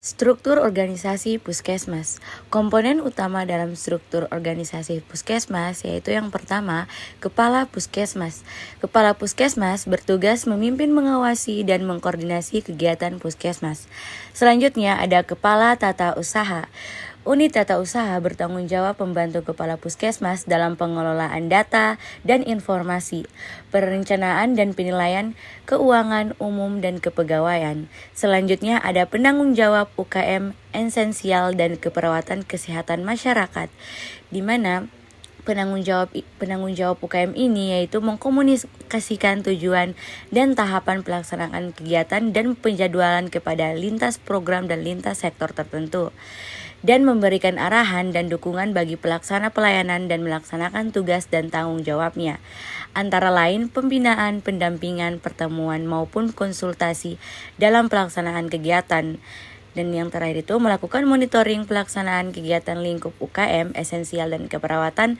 Struktur organisasi puskesmas. Komponen utama dalam struktur organisasi puskesmas yaitu yang pertama, Kepala Puskesmas. Kepala Puskesmas bertugas memimpin, mengawasi, dan mengkoordinasi kegiatan puskesmas. Selanjutnya ada Kepala Tata Usaha. Unit tata usaha bertanggung jawab membantu Kepala Puskesmas dalam pengelolaan data dan informasi, perencanaan dan penilaian, keuangan umum dan kepegawaian. Selanjutnya ada penanggung jawab UKM esensial dan keperawatan kesehatan masyarakat, di mana penanggung jawab UKM ini yaitu mengkomunikasikan tujuan dan tahapan pelaksanaan kegiatan dan penjadwalan kepada lintas program dan lintas sektor tertentu, dan memberikan arahan dan dukungan bagi pelaksana pelayanan dan melaksanakan tugas dan tanggung jawabnya, antara lain pembinaan, pendampingan, pertemuan maupun konsultasi dalam pelaksanaan kegiatan. Dan yang terakhir itu melakukan monitoring pelaksanaan kegiatan lingkup UKM esensial dan keperawatan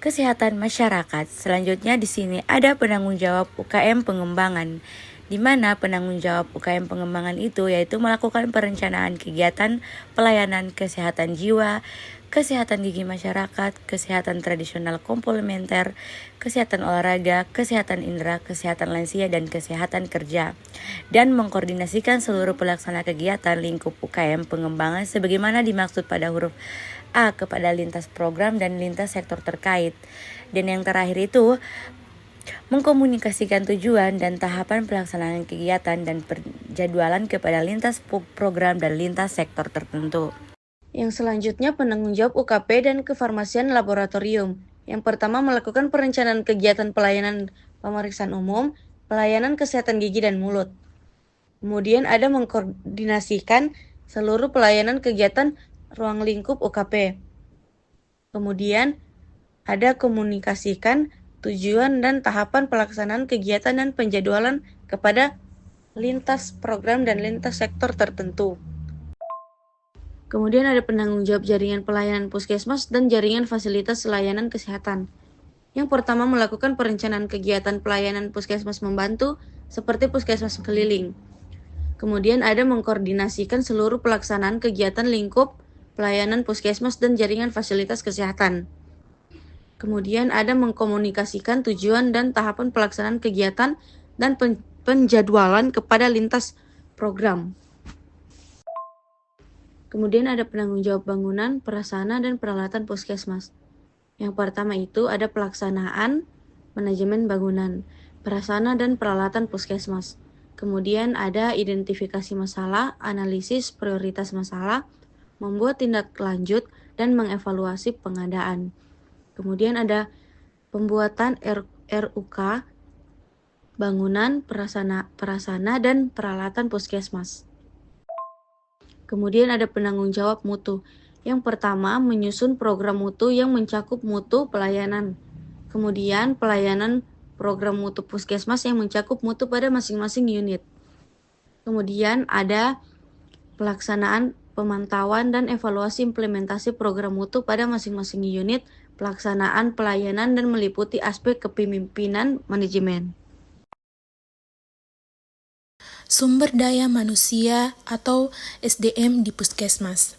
kesehatan masyarakat. Selanjutnya di sini ada penanggung jawab UKM pengembangan, di mana penanggung jawab UKM pengembangan itu yaitu melakukan perencanaan kegiatan pelayanan kesehatan jiwa, kesehatan gigi masyarakat, kesehatan tradisional komplementer, kesehatan olahraga, kesehatan indera, kesehatan lansia, dan kesehatan kerja, dan mengkoordinasikan seluruh pelaksana kegiatan lingkup UKM pengembangan sebagaimana dimaksud pada huruf A kepada lintas program dan lintas sektor terkait. Dan yang terakhir itu mengkomunikasikan tujuan dan tahapan pelaksanaan kegiatan dan penjadwalan kepada lintas program dan lintas sektor tertentu. Yang selanjutnya penanggung jawab UKP dan kefarmasian laboratorium. Yang pertama melakukan perencanaan kegiatan pelayanan pemeriksaan umum, pelayanan kesehatan gigi dan mulut. Kemudian ada mengkoordinasikan seluruh pelayanan kegiatan ruang lingkup UKP. Kemudian ada komunikasikan tujuan dan tahapan pelaksanaan kegiatan dan penjadwalan kepada lintas program dan lintas sektor tertentu. Kemudian ada penanggung jawab jaringan pelayanan puskesmas dan jaringan fasilitas layanan kesehatan. Yang pertama melakukan perencanaan kegiatan pelayanan puskesmas membantu seperti puskesmas keliling. Kemudian ada mengkoordinasikan seluruh pelaksanaan kegiatan lingkup pelayanan puskesmas dan jaringan fasilitas kesehatan. Kemudian ada mengkomunikasikan tujuan dan tahapan pelaksanaan kegiatan dan penjadwalan kepada lintas program. Kemudian ada penanggung jawab bangunan, prasarana, dan peralatan puskesmas. Yang pertama itu ada pelaksanaan manajemen bangunan, prasarana, dan peralatan puskesmas. Kemudian ada identifikasi masalah, analisis prioritas masalah, membuat tindak lanjut, dan mengevaluasi pengadaan. Kemudian ada pembuatan RUK, bangunan, prasarana, dan peralatan puskesmas. Kemudian ada penanggung jawab mutu. Yang pertama, menyusun program mutu yang mencakup mutu pelayanan. Kemudian pelayanan program mutu puskesmas yang mencakup mutu pada masing-masing unit. Kemudian ada pelaksanaan pemantauan dan evaluasi implementasi program mutu pada masing-masing unit, pelaksanaan pelayanan dan meliputi aspek kepemimpinan manajemen. Sumber daya manusia atau SDM di puskesmas.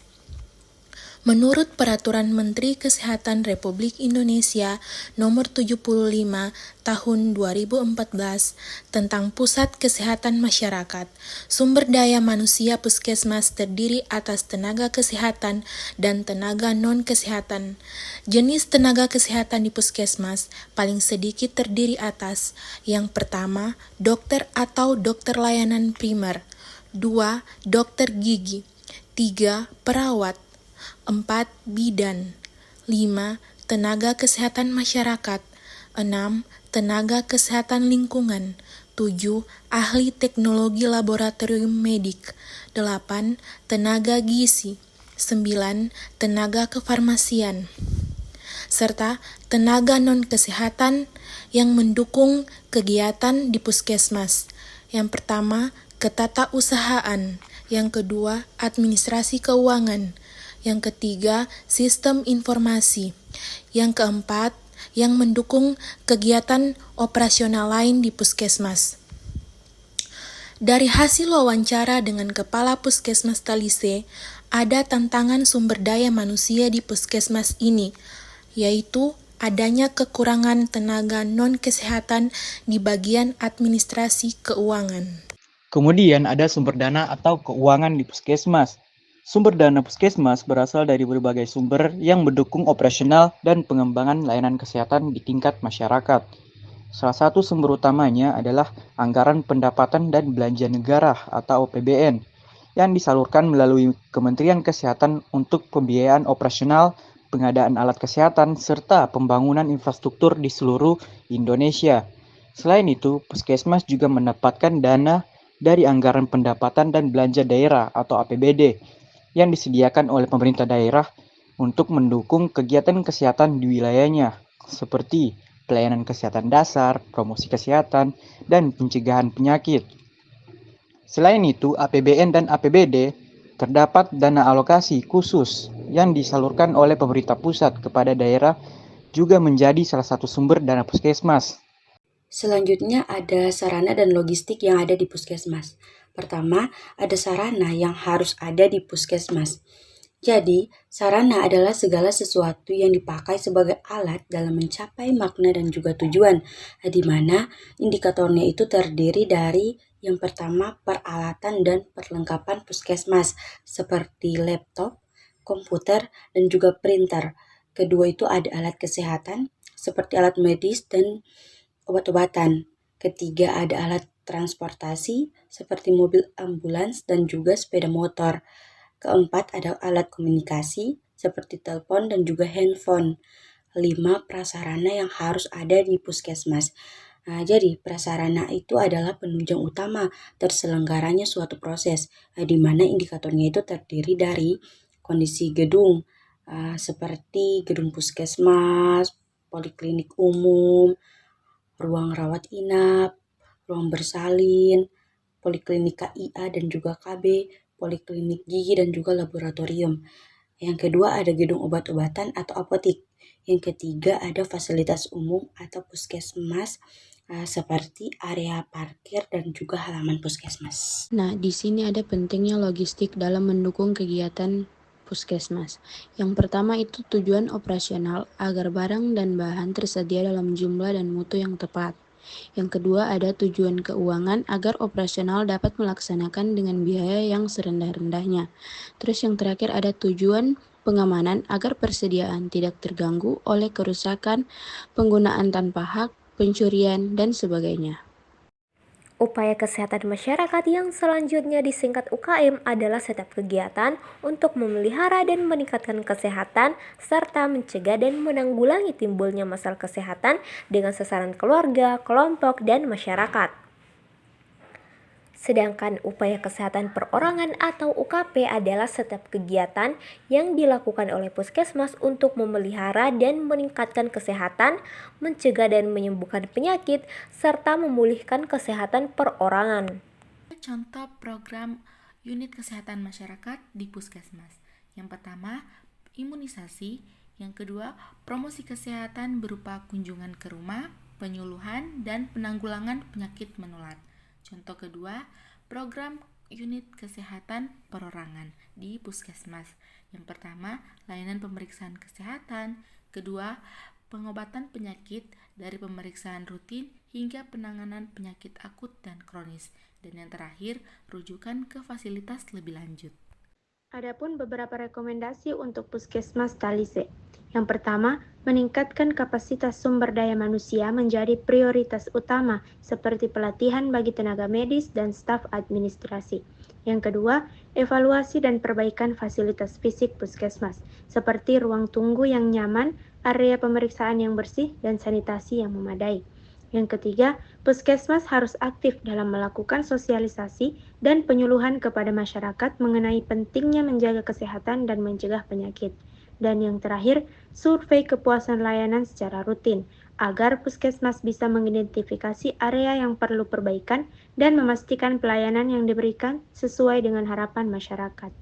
Menurut Peraturan Menteri Kesehatan Republik Indonesia Nomor 75 Tahun 2014 tentang Pusat Kesehatan Masyarakat, sumber daya manusia puskesmas terdiri atas tenaga kesehatan dan tenaga non-kesehatan. Jenis tenaga kesehatan di puskesmas paling sedikit terdiri atas: yang pertama, dokter atau dokter layanan primer; 2. Dokter gigi; 3. Perawat; 4. Bidan; 5. Tenaga kesehatan masyarakat; 6. Tenaga kesehatan lingkungan; 7. Ahli teknologi laboratorium medik; 8. Tenaga gizi; 9. Tenaga kefarmasian; serta tenaga non-kesehatan yang mendukung kegiatan di puskesmas. Yang pertama, ketatausahaan; yang kedua, administrasi keuangan; yang ketiga, sistem informasi; yang keempat, yang mendukung kegiatan operasional lain di puskesmas. Dari hasil wawancara dengan Kepala Puskesmas Talise, ada tantangan sumber daya manusia di puskesmas ini, yaitu adanya kekurangan tenaga non-kesehatan di bagian administrasi keuangan. Kemudian ada sumber dana atau keuangan di puskesmas. Sumber dana puskesmas berasal dari berbagai sumber yang mendukung operasional dan pengembangan layanan kesehatan di tingkat masyarakat. Salah satu sumber utamanya adalah anggaran pendapatan dan belanja negara atau APBN yang disalurkan melalui Kementerian Kesehatan untuk pembiayaan operasional, pengadaan alat kesehatan, serta pembangunan infrastruktur di seluruh Indonesia. Selain itu, puskesmas juga mendapatkan dana dari anggaran pendapatan dan belanja daerah atau APBD yang disediakan oleh pemerintah daerah untuk mendukung kegiatan kesehatan di wilayahnya, seperti pelayanan kesehatan dasar, promosi kesehatan, dan pencegahan penyakit. Selain itu, APBN dan APBD terdapat dana alokasi khusus yang disalurkan oleh pemerintah pusat kepada daerah juga menjadi salah satu sumber dana puskesmas. Selanjutnya ada sarana dan logistik yang ada di puskesmas. Pertama, ada sarana yang harus ada di puskesmas. Jadi, sarana adalah segala sesuatu yang dipakai sebagai alat dalam mencapai makna dan juga tujuan, di mana indikatornya itu terdiri dari yang pertama peralatan dan perlengkapan puskesmas, seperti laptop, komputer, dan juga printer. Kedua itu ada alat kesehatan, seperti alat medis dan obat-obatan. Ketiga ada alat transportasi, seperti mobil ambulans dan juga sepeda motor. Keempat, ada alat komunikasi seperti telepon dan juga handphone. 5, prasarana yang harus ada di puskesmas. Nah, jadi prasarana itu adalah penunjang utama terselenggaranya suatu proses, di mana indikatornya itu terdiri dari kondisi gedung, seperti gedung puskesmas, poliklinik umum, ruang rawat inap, ruang bersalin, poliklinik KIA dan juga KB, poliklinik gigi dan juga laboratorium. Yang kedua ada gedung obat-obatan atau apotik. Yang ketiga ada fasilitas umum atau puskesmas seperti area parkir dan juga halaman puskesmas. Nah, di sini ada pentingnya logistik dalam mendukung kegiatan puskesmas. Yang pertama itu tujuan operasional agar barang dan bahan tersedia dalam jumlah dan mutu yang tepat. Yang kedua ada tujuan keuangan agar operasional dapat melaksanakan dengan biaya yang serendah-rendahnya. Terus yang terakhir ada tujuan pengamanan agar persediaan tidak terganggu oleh kerusakan, penggunaan tanpa hak, pencurian, dan sebagainya. Upaya kesehatan masyarakat yang selanjutnya disingkat UKM adalah setiap kegiatan untuk memelihara dan meningkatkan kesehatan serta mencegah dan menanggulangi timbulnya masalah kesehatan dengan sasaran keluarga, kelompok, dan masyarakat. Sedangkan upaya kesehatan perorangan atau UKP adalah setiap kegiatan yang dilakukan oleh puskesmas untuk memelihara dan meningkatkan kesehatan, mencegah dan menyembuhkan penyakit, serta memulihkan kesehatan perorangan. Contoh program unit kesehatan masyarakat di puskesmas. Yang pertama, imunisasi. Yang kedua, promosi kesehatan berupa kunjungan ke rumah, penyuluhan, dan penanggulangan penyakit menular. Contoh kedua, program unit kesehatan perorangan di puskesmas. Yang pertama, layanan pemeriksaan kesehatan. Kedua, pengobatan penyakit dari pemeriksaan rutin hingga penanganan penyakit akut dan kronis. Dan yang terakhir, rujukan ke fasilitas lebih lanjut. Adapun beberapa rekomendasi untuk puskesmas Talise. Yang pertama, meningkatkan kapasitas sumber daya manusia menjadi prioritas utama seperti pelatihan bagi tenaga medis dan staf administrasi. Yang kedua, evaluasi dan perbaikan fasilitas fisik puskesmas seperti ruang tunggu yang nyaman, area pemeriksaan yang bersih, dan sanitasi yang memadai. Yang ketiga, puskesmas harus aktif dalam melakukan sosialisasi dan penyuluhan kepada masyarakat mengenai pentingnya menjaga kesehatan dan mencegah penyakit. Dan yang terakhir, survei kepuasan layanan secara rutin, agar puskesmas bisa mengidentifikasi area yang perlu perbaikan dan memastikan pelayanan yang diberikan sesuai dengan harapan masyarakat.